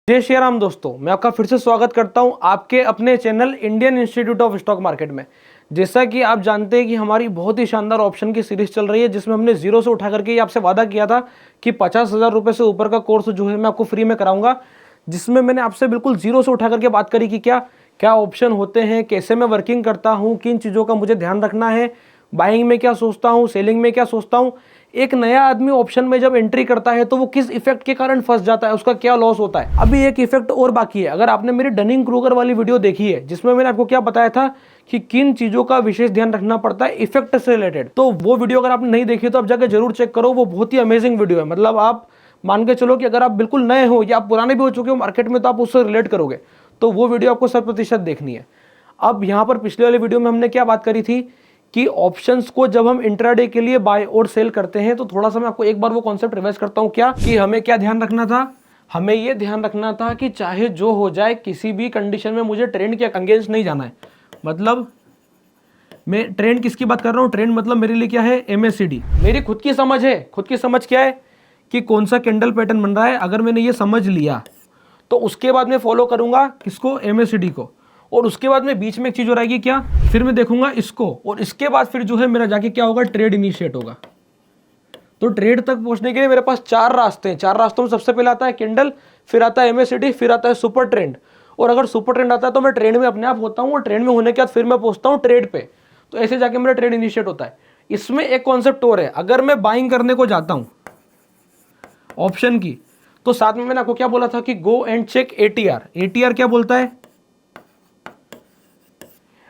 जय श्री राम दोस्तों, मैं आपका फिर से स्वागत करता हूं आपके अपने channel Indian institute of stock market में। जैसा कि आप जानते हैं कि हमारी बहुत ही शानदार ऑप्शन की सीरीज चल रही है, जिसमें हमने जीरो से उठा करके आपसे वादा किया था कि 50,000 रुपये से ऊपर का कोर्स जो है मैं आपको फ्री में कराऊंगा, जिसमें मैंने आपसे बिल्कुल जीरो से उठा करके बात करी कि क्या क्या ऑप्शन होते हैं, कैसे मैं वर्किंग करता हूँ, किन चीज़ों का मुझे ध्यान रखना है, बाइंग में क्या सोचता हूँ, सेलिंग में क्या सोचता हूँ। एक नया आदमी ऑप्शन में जब एंट्री करता है तो वो किस इफेक्ट के कारण फंस जाता है, उसका क्या लॉस होता है। अभी एक इफेक्ट और बाकी है। अगर आपने मेरी डनिंग क्रूगर वाली वीडियो देखी है, जिसमें मैंने आपको क्या बताया था कि किन चीजों का विशेष ध्यान रखना पड़ता है इफेक्ट से रिलेटेड, तो वो वीडियो अगर आपने नहीं देखी तो आप जाकर जरूर चेक करो। वो बहुत ही अमेजिंग वीडियो है। मतलब आप मान के चलो कि अगर आप बिल्कुल नए हो या आप पुराने भी हो चुके हो मार्केट में, तो आप उससे रिलेट करोगे, तो वो वीडियो आपको 100% देखनी है। अब यहाँ पर पिछले वाले वीडियो में हमने क्या बात करी थी कि ऑप्शंस को जब हम इंट्राडे के लिए बाय और सेल करते हैं, तो थोड़ा सा मैं आपको एक बार वो कॉन्सेप्ट रिवाइज करता हूं। क्या कि हमें क्या ध्यान रखना था? हमें ये ध्यान रखना था कि चाहे जो हो जाए, किसी भी कंडीशन में मुझे ट्रेंड के अगेंस्ट नहीं जाना है। मतलब मैं ट्रेंड किसकी बात कर रहा हूं? ट्रेंड मतलब मेरे लिए क्या है? MACD। मेरी खुद की समझ है। खुद की समझ क्या है कि कौन सा कैंडल पैटर्न बन रहा है। अगर मैंने ये समझ लिया तो उसके बाद मैं फॉलो करूंगा किसको? MACD को। और उसके बाद में बीच में एक चीज हो रहेगी क्या, फिर मैं देखूंगा इसको, और इसके बाद फिर जो है मेरा जाके क्या होगा? ट्रेड इनिशिएट होगा। तो ट्रेड तक पहुंचने के लिए मेरे पास 4 रास्ते हैं। 4 रास्तों में सबसे पहले आता है कैंडल, फिर आता है MACD, फिर आता है सुपर ट्रेंड। और अगर सुपर ट्रेंड आता है तो मैं ट्रेंड में अपने आप होता हूं, और ट्रेंड में होने के बाद फिर मैं पहुंचता हूं ट्रेड पे। तो ऐसे जाके मेरा ट्रेड इनिशिएट होता है। इसमें एक कॉन्सेप्ट और है। अगर मैं बाइंग करने को जाता हूं ऑप्शन की, तो साथ में मैंने आपको क्या बोला था कि go and check ATR। ATR क्या बोलता है?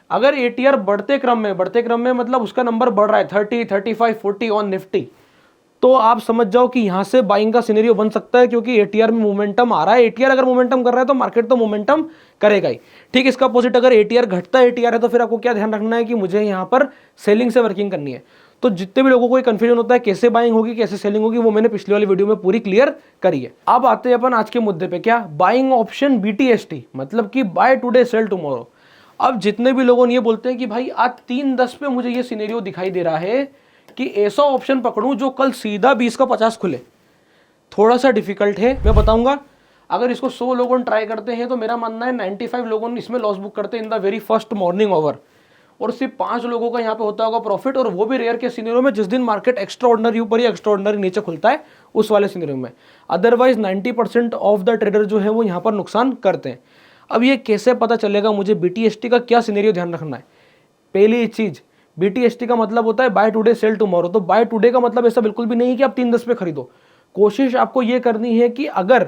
अगर ATR बढ़ते क्रम में मतलब उसका नंबर बढ़ रहा है 30, 35, 40 ऑन निफ्टी, तो आप समझ जाओ कि यहां से बाइंग का सिनेरियो बन सकता है, क्योंकि ATR में मोमेंटम आ रहा है। ATR अगर मोमेंटम कर रहा है तो मार्केट तो मोमेंटम करेगा ही। ठीक, इसका अपोजिट अगर ATR घटता है ATR है, तो फिर आपको क्या ध्यान रखना है कि मुझे यहां पर सेलिंग से वर्किंग करनी है। तो जितने भी लोगों को कंफ्यूजन होता है कैसे बाइंग होगी कैसे सेलिंग होगी, वो मैंने पिछले वाली वीडियो में पूरी क्लियर करी है। अब आते हैं अपन आज के मुद्दे पे। क्या? बाइंग ऑप्शन BTST, मतलब कि बाय टुडे सेल टुमारो। अब जितने भी लोगों ने ये बोलते हैं कि भाई आज 3:10 पे मुझे ये सिनेरियो दिखाई दे रहा है कि ऐसा ऑप्शन पकड़ूं जो कल सीधा 20 का 50 खुले, थोड़ा सा डिफिकल्ट है। मैं बताऊंगा। अगर इसको 100 लोगों ने ट्राई करते हैं तो मेरा मानना है 95 लोगों ने इसमें लॉस बुक करते हैं in the very first morning hour, और सिर्फ 5 लोगों का यहाँ पे होता होगा प्रॉफिट, और वो भी रेयर के सिनेरियो में जिस दिन मार्केट एक्स्ट्रा ऑर्डिनरी ऊपर या एक्स्ट्रा ऑर्डिनरी नीचे खुलता है उस वाले सिनेरियो में। अदरवाइज 90% ऑफ द ट्रेडर जो है वो यहाँ पर नुकसान करते हैं। अब ये कैसे पता चलेगा मुझे BTST का क्या सिनेरियो ध्यान रखना है? पहली चीज, BTST का मतलब होता है बाय टुडे सेल टुमारो। तो बाय टुडे का मतलब ऐसा बिल्कुल भी नहीं है कि आप 3:10 पे खरीदो। कोशिश आपको ये करनी है कि अगर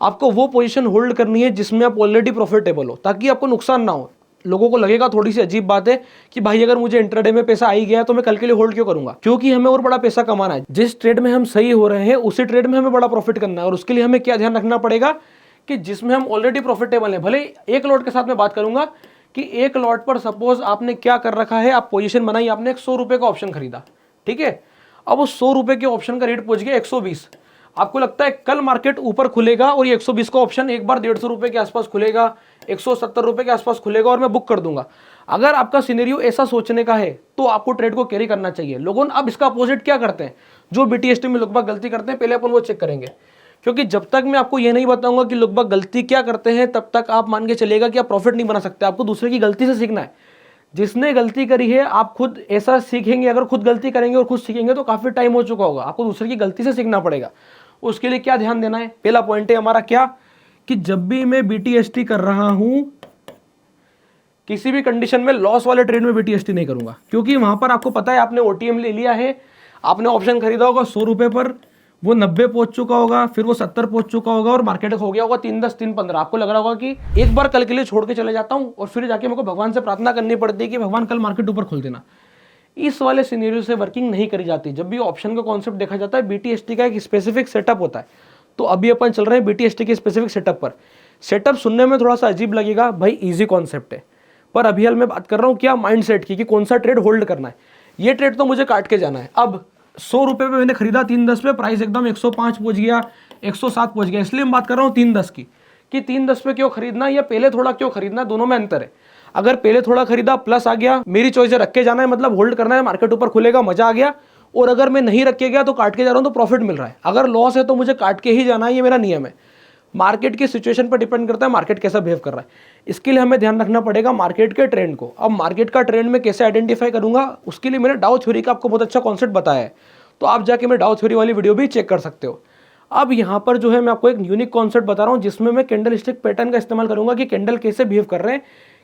आपको वो पोजीशन होल्ड करनी है जिसमें आप ऑलरेडी प्रॉफिटेबल हो, ताकि आपको नुकसान ना हो। लोगों को लगेगा थोड़ी सी अजीब बात है कि भाई अगर मुझे इंट्राडे में पैसा आ ही गया तो मैं कल के लिए होल्ड क्यों करूंगा? क्योंकि हमें और बड़ा पैसा कमाना है। जिस ट्रेड में हम सही हो रहे हैं उसी ट्रेड में हमें बड़ा प्रॉफिट करना है, और उसके लिए हमें क्या ध्यान रखना पड़ेगा कि जिसमें हम ऑलरेडी प्रॉफिटेबल हैं। भले एक लॉट के साथ में बात करूंगा कि एक लॉट पर सपोज आपने क्या कर रखा है, आप पोजीशन बनाई, आपने एक 100 रुपए का ऑप्शन खरीदा, ठीक है। अब उस 100 रुपए के ऑप्शन का रेट पहुंच गया 120। आपको लगता है कल मार्केट ऊपर खुलेगा और ये 120 का ऑप्शन एक बार 150 रुपए के आसपास खुलेगा, 170 रुपए के आसपास खुलेगा और मैं बुक कर दूंगा। अगर आपका सिनेरियो ऐसा सोचने का है तो आपको ट्रेड को कैरी करना चाहिए। लोगों अब इसका अपोजिट क्या करते हैं, जो BTST में लोग गलती करते हैं, पहले अपन वो चेक करेंगे। क्योंकि जब तक मैं आपको ये नहीं बताऊंगा कि लोग गलती क्या करते हैं, तब तक आप मान के चलेगा कि आप प्रॉफिट नहीं बना सकते। आपको दूसरे की गलती से सीखना है। जिसने गलती करी है आप खुद ऐसा सीखेंगे। अगर खुद गलती करेंगे और खुद सीखेंगे तो काफी टाइम हो चुका होगा। आपको दूसरे की गलती से सीखना पड़ेगा। उसके लिए क्या ध्यान देना है? पहला पॉइंट है हमारा क्या, कि जब भी मैं BTST कर रहा हूं, किसी भी कंडीशन में लॉस वाले ट्रेड में BTST नहीं करूंगा। क्योंकि वहां पर आपको पता है आपने OTM ले लिया है, आपने ऑप्शन खरीदा होगा 100 रुपए पर, वो 90 पहुंच चुका होगा, फिर वो 70 पहुंच चुका होगा और मार्केट हो गया होगा 3:10, 3:15। आपको लग रहा होगा कि एक बार कल के लिए छोड़ के चले जाता हूं, और फिर जाके मेरे को भगवान से प्रार्थना करनी पड़ती है कि भगवान कल मार्केट ऊपर खोल देना। इस वाले सिनेरियो से वर्किंग नहीं करी जाती। जब भी ऑप्शन का कॉन्सेप्ट देखा जाता है, BTST का एक स्पेसिफिक सेटअप होता है। तो अभी अपन चल रहे हैं BTST के स्पेसिफिक सेटअप पर। सेटअप सुनने में थोड़ा सा अजीब लगेगा, भाई इजी कॉन्सेप्ट है, पर अभी हाल मैं बात कर रहा हूं क्या माइंडसेट की, कि कौन सा ट्रेड होल्ड करना है। ये ट्रेड तो मुझे काट के जाना है। अब 100 रुपए पे मैंने खरीदा 3:10 पे, प्राइस एकदम 105 पहुंच गया, 107 पहुंच गया। इसलिए मैं बात कर रहा हूं 3:10 की, कि 3:10 पे क्यों खरीदना या पहले थोड़ा क्यों खरीदना, दोनों में अंतर है। अगर पहले थोड़ा खरीदा प्लस आ गया, मेरी चॉइस है रख के जाना है, मतलब होल्ड करना है, मार्केट ऊपर खुलेगा, मजा आ गया। और अगर मैं नहीं रख के गया तो काट के जा रहा हूं तो प्रॉफिट मिल रहा है। अगर लॉस है तो मुझे काट के ही जाना है, ये मेरा नियम है। मार्केट की सिचुएशन पर डिपेंड करता है मार्केट कैसा बिहेव कर रहा है। इसके लिए हमें ध्यान रखना पड़ेगा मार्केट के ट्रेंड को। अब मार्केट का ट्रेंड में कैसे आइडेंटिफाई करूंगा, उसके लिए मैंने डाउ थ्योरी का आपको बहुत अच्छा कॉन्सेप्ट बताया है, तो आप जाके मेरे डाउ थ्योरी वाली वीडियो भी चेक कर सकते हो। अब यहाँ पर जो है मैं आपको एक यूनिक कॉन्सेप्ट बता रहा हूँ जिसमें मैं कैंडल स्टिक पैटर्न का इस्तेमाल करूंगा कि कैंडल कैसे बिहेव कर रहे हैं,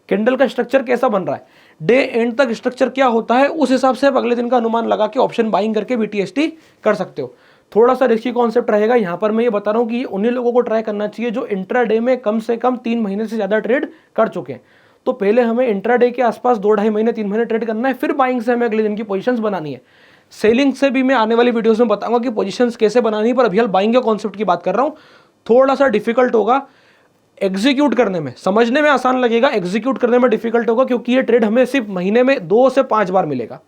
कैंडल का स्ट्रक्चर कैसा बन रहा है, डे एंड तक स्ट्रक्चर क्या होता है, उस हिसाब से आप अगले दिन का अनुमान लगा के ऑप्शन बाइंग करके BTST कर सकते हो। थोड़ा सा रिस्की कॉन्सेप्ट रहेगा यहाँ पर। मैं ये बता रहा हूँ कि ये उन्हीं लोगों को ट्राई करना चाहिए जो इंट्राडे में कम से कम 3 महीने से ज़्यादा ट्रेड कर चुके हैं। तो पहले हमें इंट्राडे के आसपास 2-2.5 महीने 3 महीने ट्रेड करना है, फिर बाइंग से हमें अगले दिन की पोजीशंस बनानी है। सेलिंग से भी मैं आने वाली वीडियोस में बताऊंगा कि पोजीशंस कैसे बनानी है, पर अभी बाइंग के कॉन्सेप्ट की बात कर रहा हूँ। थोड़ा सा डिफिकल्ट होगा एग्जीक्यूट करने में, समझने में आसान लगेगा, एग्जीक्यूट करने में डिफिकल्ट होगा, क्योंकि ये ट्रेड हमें सिर्फ महीने में 2 से 5 बार मिलेगा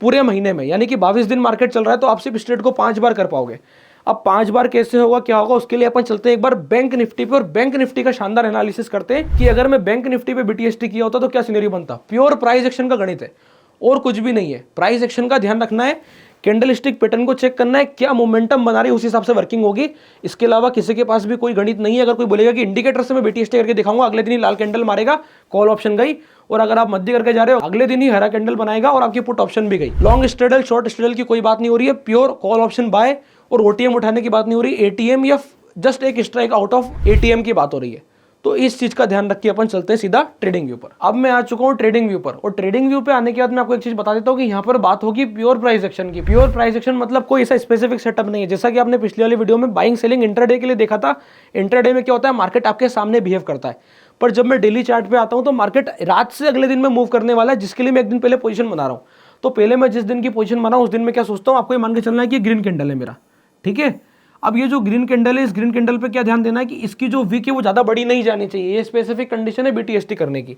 पूरे महीने में। यानी कि 22 दिन मार्केट चल रहा है तो आप सिर्फ इस ट्रेड को 5 बार कर पाओगे। अब 5 बार कैसे होगा, क्या होगा, उसके लिए अपन चलते हैं एक बार बैंक निफ्टी पे और बैंक निफ्टी का शानदार एनालिसिस करते हैं कि अगर मैं बैंक निफ्टी पे BTST किया होता तो क्या सिनेरियो बनता। प्योर प्राइस एक्शन का गणित है और कुछ भी नहीं है। प्राइस एक्शन का ध्यान रखना है, कैंडल स्टिक पैटर्न को चेक करना है, क्या मोमेंटम बना रही है, उस हिसाब से वर्किंग होगी। इसके अलावा किसी के पास भी कोई गणित नहीं है। अगर कोई बोलेगा कि इंडिकेटर से मैं BTST करके दिखाऊंगा, अगले दिन ही लाल कैंडल मारेगा, कॉल ऑप्शन गई। और अगर आप मध्य करके जा रहे हो, अगले दिन ही हरा कैंडल बनाएगा और आपकी पुट ऑप्शन भी गई। लॉन्ग स्ट्रेडल शॉर्ट स्ट्रेडल की कोई बात नहीं हो रही है, प्योर कॉल ऑप्शन बाय और OTM उठाने की बात नहीं हो रही, ATM या जस्ट एक स्ट्राइक आउट ऑफ ATM की बात हो रही है। तो इस चीज का ध्यान रख के अपन चलते हैं सीधा ट्रेडिंग व्यू पर। अब मैं आ चुका हूं ट्रेडिंग व्यू पर, और ट्रेडिंग व्यू पे आने के बाद मैं आपको एक चीज बता देता हूं कि यहाँ पर बात होगी प्योर प्राइस एक्शन की। प्योर प्राइस एक्शन मतलब कोई ऐसा स्पेसिफिक सेटअप नहीं है। जैसा कि आपने पिछली वाली वीडियो में बाइंग सेलिंग इंट्राडे के लिए देखा था, इंट्राडे में क्या होता है, मार्केट आपके सामने बिहेव करता है। पर जब मैं डेली चार्ट पे आता हूं तो मार्केट रात से अगले दिन में मूव करने वाला है, जिसके लिए मैं एक दिन पहले पोजीशन बना रहा हूं। तो पहले मैं जिस दिन की पोजीशन बना उस दिन में क्या सोचता हूं, आपको ये मान के चलना है कि ग्रीन कैंडल है मेरा, ठीक है। अब ये जो ग्रीन कैंडल है, इस ग्रीन कैंडल पे क्या ध्यान देना है कि इसकी जो विक है वो ज्यादा बड़ी नहीं जानी चाहिए। ये स्पेसिफिक कंडीशन है BTST करने की।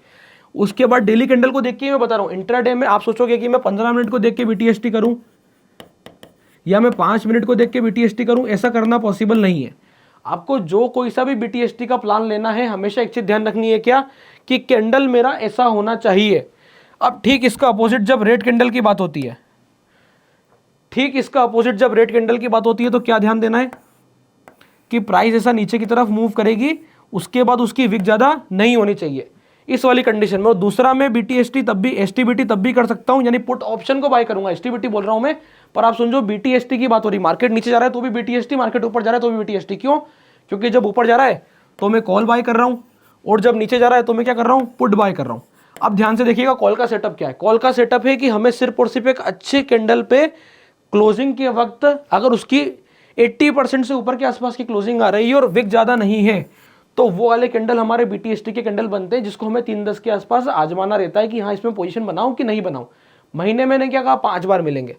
उसके बाद डेली कैंडल को देख के मैं बता रहा हूं, इंट्राडे में आप सोचोगे कि मैं 15 मिनट को देख के BTST करूं या मैं 5 मिनट को देख के BTST करूं, ऐसा करना पॉसिबल नहीं है। आपको जो कोई सा भी BTST का प्लान लेना है, हमेशा एक चीज ध्यान रखनी है, क्या कि कैंडल मेरा ऐसा होना चाहिए। अब ठीक इसका अपोजिट जब रेड कैंडल की बात होती है, ठीक इसका अपोजिट जब रेड कैंडल की बात होती है, तो क्या ध्यान देना है कि प्राइस ऐसा नीचे की तरफ मूव करेगी, उसके बाद उसकी विक ज्यादा नहीं होनी चाहिए इस वाली कंडीशन में। और दूसरा मैं BTST तब भी STBT तब भी कर सकता हूं, यानी पुट ऑप्शन को बाय करूंगा। STBT बोल रहा हूं मैं, पर आप समझो BTST की बात हो रही। मार्केट नीचे जा रहा है तो भी BTST, मार्केट ऊपर जा रहा है तो भी BTST। क्यों? क्योंकि जब ऊपर जा रहा है तो मैं कॉल बाय कर रहा हूं, और जब नीचे जा रहा है तो मैं क्या कर रहा हूं, पुट बाय कर रहा हूं। अब ध्यान से देखिएगा कॉल का सेटअप क्या है। कॉल का सेटअप है कि हमें सिर्फ और सिर्फ एक अच्छे कैंडल पे क्लोजिंग के वक्त अगर उसकी 80% से ऊपर के आसपास की क्लोजिंग आ रही है और विक ज्यादा नहीं है, तो वो वाले कैंडल हमारे BTST के कैंडल बनते हैं, जिसको हमें 3-10 के आसपास आजमाना रहता है कि हाँ इसमें पोजीशन बनाऊं कि नहीं बनाऊं। महीने में क्या कहा, 5 बार मिलेंगे।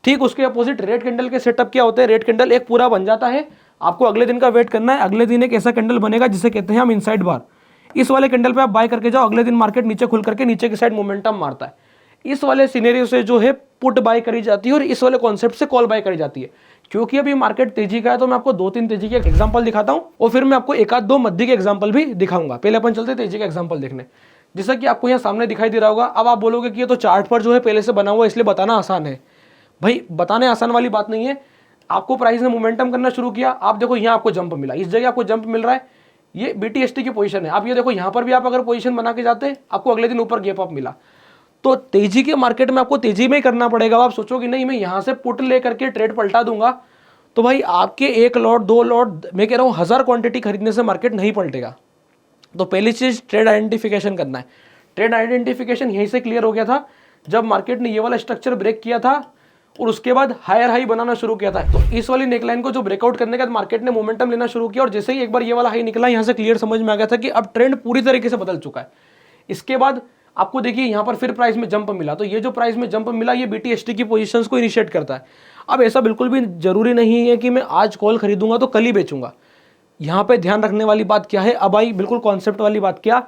ठीक उसके अपोजिट रेड कैंडल के सेटअप क्या होते हैं। रेड कैंडल एक पूरा बन जाता है, आपको अगले दिन का वेट करना है। अगले दिन एक ऐसा कैंडल बनेगा जिसे कहते हैं हम इनसाइड बार। इस वाले कैंडल पे आप बाय करके जाओ, अगले दिन मार्केट नीचे खुल करके नीचे की साइड मोमेंटम मारता है। इस वाले सिनेरियो से जो है पुट बाय करी जाती है और इस वाले कॉन्सेप्ट से कॉल बाय करी जाती है। क्योंकि अभी मार्केट तेजी का है तो मैं आपको 2-3 तेजी के एग्जांपल दिखाता हूं और फिर मैं आपको 1-2 मध्य के एग्जांपल भी दिखाऊंगा। पहले अपन चलते तेजी का एग्जांपल देखने। जैसा कि आपको यहाँ सामने दिखाई दे रहा होगा। अब आप बोलोगे कि ये तो चार्ट पर जो है पहले से बना हुआ इसलिए बताना आसान है। भाई बताने आसान वाली बात नहीं है। आपको प्राइस ने मोमेंटम करना शुरू किया, आप देखो यहाँ आपको जंप मिला, इस जगह आपको जंप मिल रहा है, ये BTST की पोजीशन है। आप ये देखो यहाँ पर भी आप अगर पोजीशन बना के जाते आपको अगले दिन ऊपर गैप अप मिला। तो तेजी के मार्केट में आपको तेजी में ही करना पड़ेगा। आप सोचोगे नहीं मैं यहां से पुट लेकर के ट्रेड पलटा दूंगा, तो भाई आपके 1 लॉट 2 लॉट मैं कह रहा हूं 1000 क्वांटिटी खरीदने से मार्केट नहीं पलटेगा। तो पहली चीज ट्रेड आइडेंटिफिकेशन करना है। ट्रेड आइडेंटिफिकेशन यहीं से क्लियर हो गया था जब मार्केट ने ये वाला स्ट्रक्चर ब्रेक किया था और उसके बाद हायर हाई बनाना शुरू किया था। तो इस वाली नेकलाइन को जो ब्रेकआउट करने के बाद मार्केट ने मोमेंटम लेना शुरू किया और जैसे ही एक बार ये वाला हाई निकला, यहां से क्लियर समझ में आ गया था कि अब ट्रेंड पूरी तरीके से बदल चुका है। इसके बाद आपको देखिए यहाँ पर फिर प्राइस में जंप मिला, तो ये जो प्राइस में जंप मिला ये BTST की पोजीशंस को इनिशिएट करता है। अब ऐसा बिल्कुल भी जरूरी नहीं है कि मैं आज कॉल खरीदूंगा तो कल ही बेचूंगा। यहाँ पे ध्यान रखने वाली बात क्या है, अब आई बिल्कुल कॉन्सेप्ट वाली बात। क्या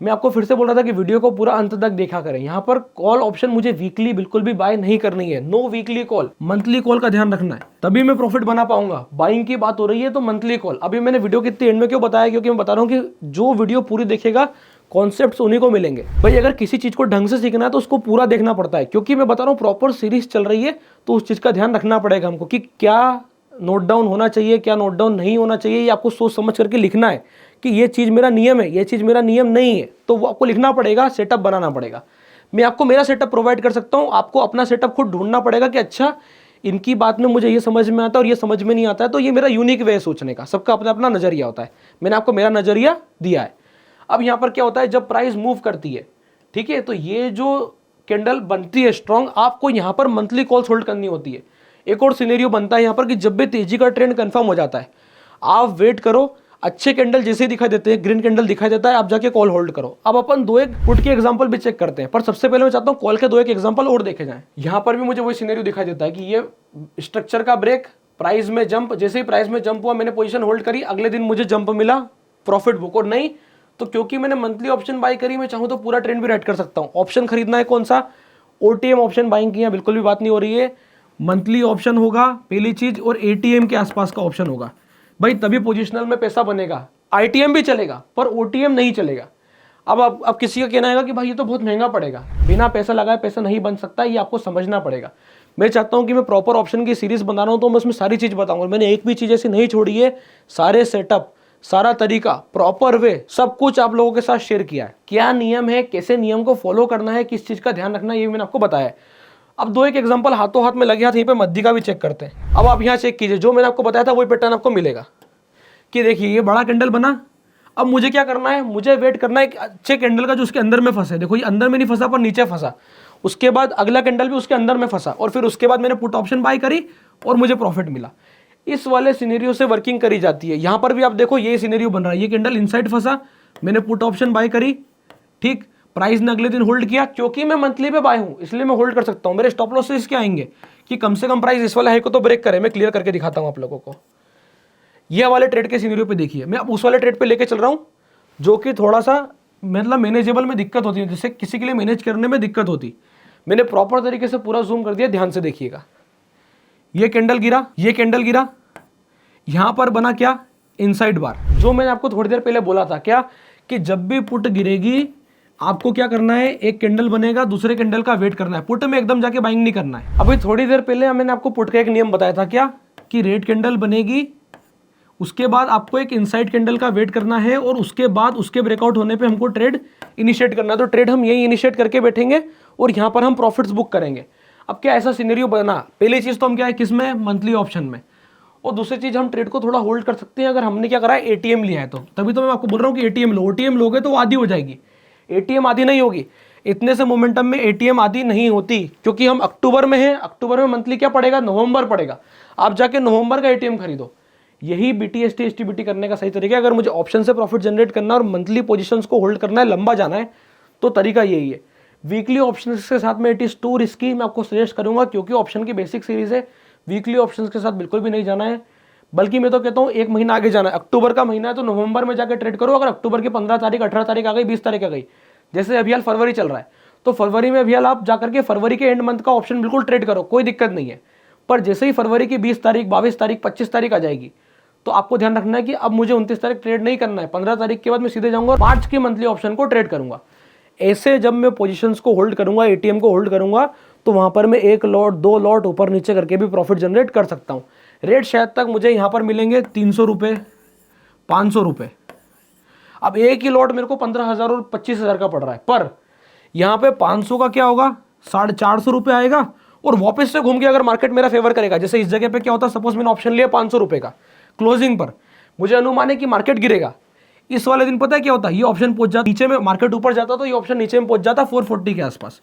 मैं आपको फिर से बोल रहा था कि वीडियो को पूरा अंत तक देखा करें। यहाँ पर कॉल ऑप्शन मुझे वीकली बिल्कुल भी बाय नहीं करनी है। No weekly call, monthly call का ध्यान रखना है, तभी मैं प्रॉफिट बना पाऊंगा। बाइंग की बात हो रही है तो मंथली कॉल। अभी मैंने वीडियो के इतने एंड में क्यों बताया, क्योंकि मैं बता रहा हूँ कि जो वीडियो पूरी देखेगा कॉन्सेप्ट्स उन्हीं को मिलेंगे। भाई अगर किसी चीज को ढंग से सीखना है तो उसको पूरा देखना पड़ता है, क्योंकि मैं बता रहा हूँ प्रॉपर सीरीज चल रही है तो उस चीज का ध्यान रखना पड़ेगा हमको कि क्या नोट डाउन होना चाहिए, क्या नोट डाउन नहीं होना चाहिए, ये आपको सोच समझ करके लिखना है कि ये चीज़ मेरा नियम है, ये चीज़ मेरा नियम नहीं है, तो वो आपको लिखना पड़ेगा, सेटअप बनाना पड़ेगा। मैं आपको मेरा सेटअप प्रोवाइड कर सकता हूँ, आपको अपना सेटअप खुद ढूंढना पड़ेगा कि अच्छा इनकी बात में मुझे ये समझ में आता है और ये समझ में नहीं आता है, तो ये मेरा यूनिक वे है सोचने का, सबका अपना अपना नज़रिया होता है। मैंने आपको मेरा नज़रिया दिया है। अब यहाँ पर क्या होता है, जब प्राइस मूव करती है, ठीक है, तो ये जो कैंडल बनती है स्ट्रॉन्ग, आपको यहाँ पर मंथली कॉल्स होल्ड करनी होती है। एक और सिनेरियो बनता है यहाँ पर कि जब भी तेजी का ट्रेंड कंफर्म हो जाता है, आप वेट करो, अच्छे कैंडल जैसे ही दिखाई देते हैं, ग्रीन कैंडल दिखाई देता है, आप जाके कॉल होल्ड करो। अब अपन दो एक पुट के एग्जांपल भी चेक करते हैं, पर सबसे पहले मैं चाहता हूँ कॉल के दो एक एग्जांपल और देखे जाएं। यहाँ पर भी मुझे वही सिनेरियो दिखाई देता है कि ये स्ट्रक्चर का ब्रेक, प्राइस में जंप, जैसे ही प्राइस में जंप हुआ मैंने पोजीशन होल्ड करी, अगले दिन मुझे जंप मिला, प्रॉफिट बुक। और नहीं तो क्योंकि मैंने मंथली ऑप्शन बाय करी, मैं चाहूँ तो पूरा ट्रेंड भी राइट कर सकता हूँ। ऑप्शन खरीदना है कौन सा, ओटीएम ऑप्शन बाइंग की, बिल्कुल भी बात नहीं हो रही है। मंथली ऑप्शन होगा पहली चीज, और एटीएम के आसपास का ऑप्शन होगा भाई, तभी पोजिशनल में पैसा बनेगा। आईटीएम भी चलेगा पर ओटीएम नहीं चलेगा। अब किसी का कहना है कि भाई ये तो बहुत महंगा पड़ेगा, बिना पैसा लगाए पैसा नहीं बन सकता, ये आपको समझना पड़ेगा। मैं चाहता हूं कि मैं प्रॉपर ऑप्शन की सीरीज बना रहा हूं, तो मैं उसमें सारी चीज बताऊंगा। मैंने एक भी चीज ऐसी नहीं छोड़ी है, सारे सेटअप, सारा तरीका, प्रॉपर वे, सब कुछ आप लोगों के साथ शेयर किया है। क्या नियम है, कैसे नियम को फॉलो करना है, किस चीज का ध्यान रखना है, ये मैंने आपको बताया है। अब दो एक एग्जांपल हाथों हाथ में लगे हाथ, यहीं पे मध्य का भी चेक करते हैं। अब आप यहाँ चेक कीजिए, जो मैंने आपको बताया था वही पैटर्न आपको मिलेगा कि देखिए ये बड़ा कैंडल बना। अब मुझे क्या करना है, मुझे वेट करना है एक अच्छे कैंडल का जो उसके अंदर में फंसे। देखो ये अंदर में नहीं फंसा पर नीचे फंसा, उसके बाद अगला कैंडल भी उसके अंदर में फंसा, और फिर उसके बाद मैंने पुट ऑप्शन बाय करी और मुझे प्रॉफिट मिला। इस वाले सिनेरियो से वर्किंग करी जाती है। यहां पर भी आप देखो ये सिनेरियो बन रहा है, ये कैंडल इनसाइड फंसा, मैंने पुट ऑप्शन बाय करी, ठीक, प्राइस ने अगले दिन होल्ड किया, क्योंकि मैं मंथली पे बाय हूं इसलिए मैं होल्ड कर सकता हूं। मेरे स्टॉप लॉसेस क्या आएंगे कि कम से कम प्राइस इस वाले हाई को तो ब्रेक करे। मैं क्लियर करके दिखाता हूं आप लोगों को। ये वाले ट्रेड के सिनेरियो पे देखिए, मैं अब उस वाले ट्रेड पे लेके चल रहा हूं जो कि थोड़ा सा मतलब मैनेजेबल में दिक्कत होती है, जैसे किसी के लिए मैनेज करने में दिक्कत होती। मैंने प्रॉपर तरीके से पूरा जूम कर दिया, ध्यान से देखिएगा। ये कैंडल गिरा, ये कैंडल गिरा, यहां पर बना क्या, इनसाइड बार। जो मैंने आपको थोड़ी देर पहले बोला था क्या, कि जब भी पुट गिरेगी आपको क्या करना है, एक कैंडल बनेगा, दूसरे कैंडल का वेट करना है। पुट में एकदम जाके बाइंग नहीं करना है। अभी थोड़ी देर पहले मैंने आपको पुट का एक नियम बताया था क्या, कि रेड कैंडल बनेगी, उसके बाद आपको एक इनसाइड कैंडल का वेट करना है, और उसके बाद उसके ब्रेकआउट होने पे हमको ट्रेड इनिशिएट करना है। तो ट्रेड हम यही इनिशिएट करके बैठेंगे और यहाँ पर हम प्रॉफिट्स बुक करेंगे। अब क्या ऐसा सिनेरियो बना, पहली चीज़ तो हम क्या है, किसमें, मंथली ऑप्शन में, और दूसरी चीज़ हम ट्रेड को थोड़ा होल्ड कर सकते हैं अगर हमने क्या करा है, एटीएम लिया है तो। तभी तो मैं आपको बोल रहा हूँ कि एटीएम लो, एटीएम लोगे तो वो आधी हो जाएगी। एटीएम आधी नहीं होगी, इतने से मोमेंटम में एटीएम आधी नहीं होती, क्योंकि हम अक्टूबर में हैं। अक्टूबर में मंथली क्या पड़ेगा, नवंबर पड़ेगा। आप जाके नवंबर का एटीएम खरीदो। यही बीटीएसटी एसटीबीटी करने का सही तरीका है। अगर मुझे ऑप्शन से प्रॉफिट जनरेट करना और मंथली पोजीशंस को होल्ड करना है, लंबा जाना है, तो तरीका यही है। वीकली ऑप्शंस के साथ में इट इज टू रिस्की, मैं आपको सजेस्ट करूंगा, क्योंकि ऑप्शन की बेसिक सीरीज है। वीकली ऑप्शंस के साथ बिल्कुल भी नहीं जाना है, बल्कि मैं तो कहता हूँ एक महीना आगे जाना है। अक्टूबर का महीना है तो नवंबर में जाकर ट्रेड करो। अगर अक्टूबर की 15 तारीख, 18 तारीख आ गई, 20 तारीख आ गई, जैसे अभी हाल फरवरी चल रहा है, तो फरवरी में अभी हाल आप जाकर के फरवरी के एंड मंथ का ऑप्शन बिल्कुल ट्रेड करो, कोई दिक्कत नहीं है। पर जैसे ही फरवरी की 20 तारीख, 22 तारीख, 25 तारीख आ जाएगी, तो आपको ध्यान रखना है कि अब मुझे 29 तारीख ट्रेड नहीं करना है। 15 तारीख के बाद मैं सीधे जाऊंगा और मार्च की मंथली ऑप्शन को ट्रेड करूंगा। ऐसे जब मैं पोजीशंस को होल्ड करूंगा, एटीएम को होल्ड करूंगा, तो वहां पर मैं एक लॉट, दो लॉट ऊपर नीचे करके भी प्रॉफिट जनरेट कर सकता हूं। रेट शायद तक मुझे यहां पर मिलेंगे 300 रुपये, 500 रुपये। अब एक ही लॉट मेरे को 15,000 और 25,000 का पड़ रहा है, पर यहां पे 500 का क्या होगा, 450 रुपये आएगा, और वापस से घूम के अगर मार्केट मेरा फेवर करेगा, जैसे इस जगह पे क्या होता है, सपोज मैंने ऑप्शन लिया 500 रुपये का, क्लोजिंग पर मुझे अनुमान है कि मार्केट गिरेगा, इस वाले दिन पता है क्या होता है, ये ऑप्शन पहुंच जाता नीचे में, मार्केट ऊपर जाता तो ये ऑप्शन नीचे में पहुंच जाता 440 के आसपास।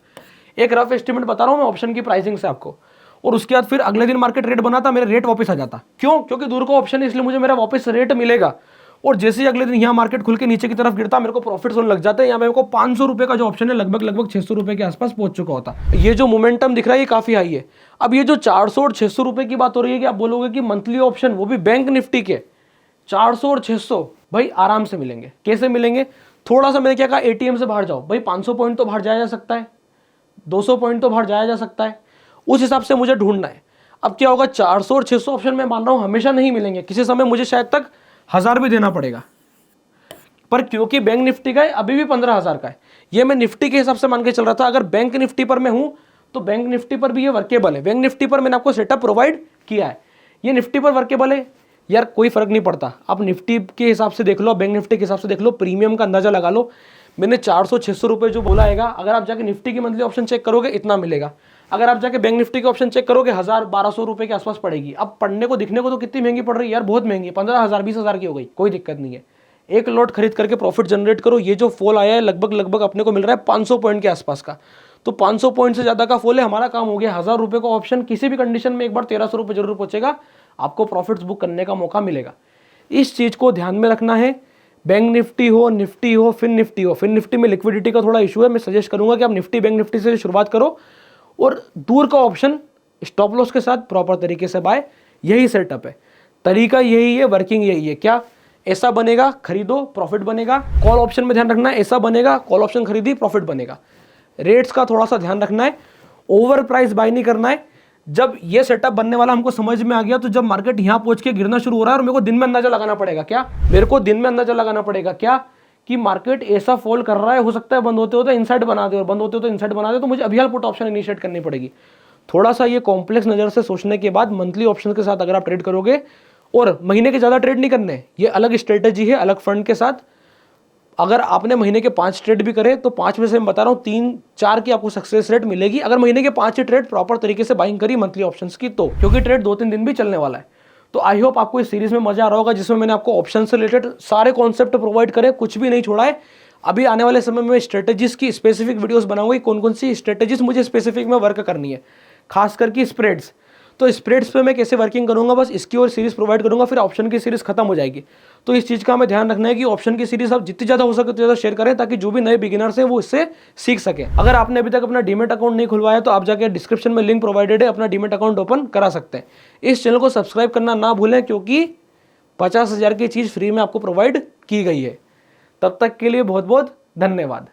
एक रफ एस्टिमेट बता रहा हूं मैं ऑप्शन की प्राइसिंग से आपको। और उसके बाद फिर अगले दिन मार्केट रेट बनाता, मेरा रेट वापस आ जाता। क्यों? क्योंकि दूर का ऑप्शन है, इसलिए मुझे मेरा वापस रेट मिलेगा। और जैसे ही अगले दिन यहाँ मार्केट खुल के नीचे की तरफ गिरता, मेरे को प्रॉफिट्स होने लग जाते हैं। यहाँ पे मेरे को 500 रुपये का जो ऑप्शन है लगभग 600 रुपये के आसपास पहुंच चुका होता। ये जो मोमेंटम दिख रहा है ये काफी हाई है। अब ये जो 400 और 600 रुपये की बात हो रही है कि आप बोलोगे कि मंथली ऑप्शन, वो भी बैंक निफ्टी के 400 और 600 भाई आराम से मिलेंगे। कैसे मिलेंगे? थोड़ा सा मैंने क्या कहा, एटीएम से बाहर जाओ भाई, 500 पॉइंट तो बाहर जाया जा सकता है, 200 पॉइंट तो बाहर जाया जा सकता है, उस हिसाब से मुझे ढूंढना है। अब क्या होगा, 400 और 600 ऑप्शन मैं मान रहा हूं हमेशा नहीं मिलेंगे, किसी समय मुझे शायद तक 1000 भी देना पड़ेगा। पर क्योंकि बैंक निफ्टी का है, अभी भी 15,000 का है, ये मैं निफ्टी के हिसाब से मान के चल रहा था। अगर बैंक निफ्टी पर मैं हूं तो बैंक निफ्टी पर भी ये वर्केबल है। बैंक निफ्टी पर मैंने आपको सेटअप प्रोवाइड किया है। ये निफ्टी पर वर्केबल है यार, कोई फर्क नहीं पड़ता। आप निफ्टी के हिसाब से देख लो, बैंक निफ्टी के हिसाब से देख लो, प्रीमियम का अंदाजा लगा लो। मैंने 400-600 रुपये जो बोला है, अगर आप जाके निफ्टी की मंथली ऑप्शन चेक करोगे इतना मिलेगा। अगर आप जाके बैंक निफ्टी के ऑप्शन चेक करोगे 1000-1200 रुपये के आसपास पड़ेगी। अब पढ़ने को दिखने को तो कितनी महंगी पड़ रही है यार, बहुत महंगी है, 15,000-20,000 की हो गई, कोई दिक्कत नहीं है। एक लॉट खरीद करके प्रॉफिट जनरेट करो। ये जो फॉल आया है लगभग अपने को मिल रहा है 500 पॉइंट के आसपास का, तो 500 पॉइंट से ज़्यादा का फॉल है, हमारा काम हो गया। 1000 रुपये का ऑप्शन किसी भी कंडीशन में एक बार 1300 रुपये जरूर पहुंचेगा, आपको प्रॉफिट्स बुक करने का मौका मिलेगा। इस चीज़ को ध्यान में रखना है। बैंक निफ्टी हो, फिन निफ्टी में लिक्विडिटी का थोड़ा इशू है। मैं सजेस्ट करूंगा कि आप निफ्टी बैंक निफ्टी से शुरुआत करो और दूर का ऑप्शन स्टॉप लॉस के साथ प्रॉपर तरीके से बाय। यही सेटअप है, तरीका यही है, वर्किंग यही है। क्या ऐसा बनेगा, खरीदो प्रॉफिट बनेगा। कॉल ऑप्शन में ध्यान रखना है, ऐसा बनेगा, कॉल ऑप्शन खरीदी प्रॉफिट बनेगा। रेट्स का थोड़ा सा ध्यान रखना है, ओवर प्राइस बाय नहीं करना है। जब ये सेटअप बनने वाला हमको समझ में आ गया, तो जब मार्केट यहाँ पहुंच के गिरना शुरू हो रहा है और मेरे को दिन में अंदाजा लगाना पड़ेगा, क्या मेरे को दिन में अंदाजा लगाना पड़ेगा क्या कि मार्केट ऐसा फॉल कर रहा है, हो सकता है बंद होते होते इनसाइड बना दे, और बंद होते होते इनसाइड बना दे, तो मुझे अभी पुट ऑप्शन इनिशिएट करनी पड़ेगी। थोड़ा सा ये कॉम्प्लेक्स नजर से सोचने के बाद मंथली ऑप्शन के साथ अगर आप ट्रेड करोगे, और महीने के ज़्यादा ट्रेड नहीं करने, ये अलग स्ट्रेटेजी है, अलग फंड के साथ। अगर आपने महीने के 5 ट्रेड भी करे तो 5 में से मैं बता रहा हूँ 3-4 की आपको सक्सेस रेट मिलेगी, अगर महीने के 5 ट्रेड प्रॉपर तरीके से बाइंग करी मंथली ऑप्शंस की तो, क्योंकि ट्रेड 2-3 दिन भी चलने वाला है। तो आई होप आपको इस सीरीज में मजा आ रहा होगा, जिसमें मैंने आपको ऑप्शन से रिलेटेड सारे कॉन्सेप्ट प्रोवाइड करे, कुछ भी नहीं छोड़ा है। अभी आने वाले समय में स्ट्रेटेजीज की स्पेसिफिक वीडियोस बनाऊंगा, कौन कौन सी स्ट्रेटेजीज मुझे स्पेसिफिक में वर्क करनी है, खास करके स्प्रेड्स। तो स्प्रेड्स पे मैं कैसे वर्किंग करूंगा, बस इसकी और सीरीज प्रोवाइड करूंगा, फिर ऑप्शन की सीरीज खत्म हो जाएगी। तो इस चीज़ का हमें ध्यान रखना है कि ऑप्शन की सीरीज आप जितनी ज़्यादा हो सके उतनी ज़्यादा शेयर करें, ताकि जो भी नए बिगिनर्स हैं वो इससे सीख सकें। अगर आपने अभी तक अपना डीमेट अकाउंट नहीं खुलवाया तो आप जाके डिस्क्रिप्शन में लिंक प्रोवाइडेड है, अपना डीमेट अकाउंट ओपन करा सकते हैं। इस चैनल को सब्सक्राइब करना ना भूलें, क्योंकि 50,000 की चीज़ फ्री में आपको प्रोवाइड की गई है। तब तक के लिए बहुत बहुत धन्यवाद।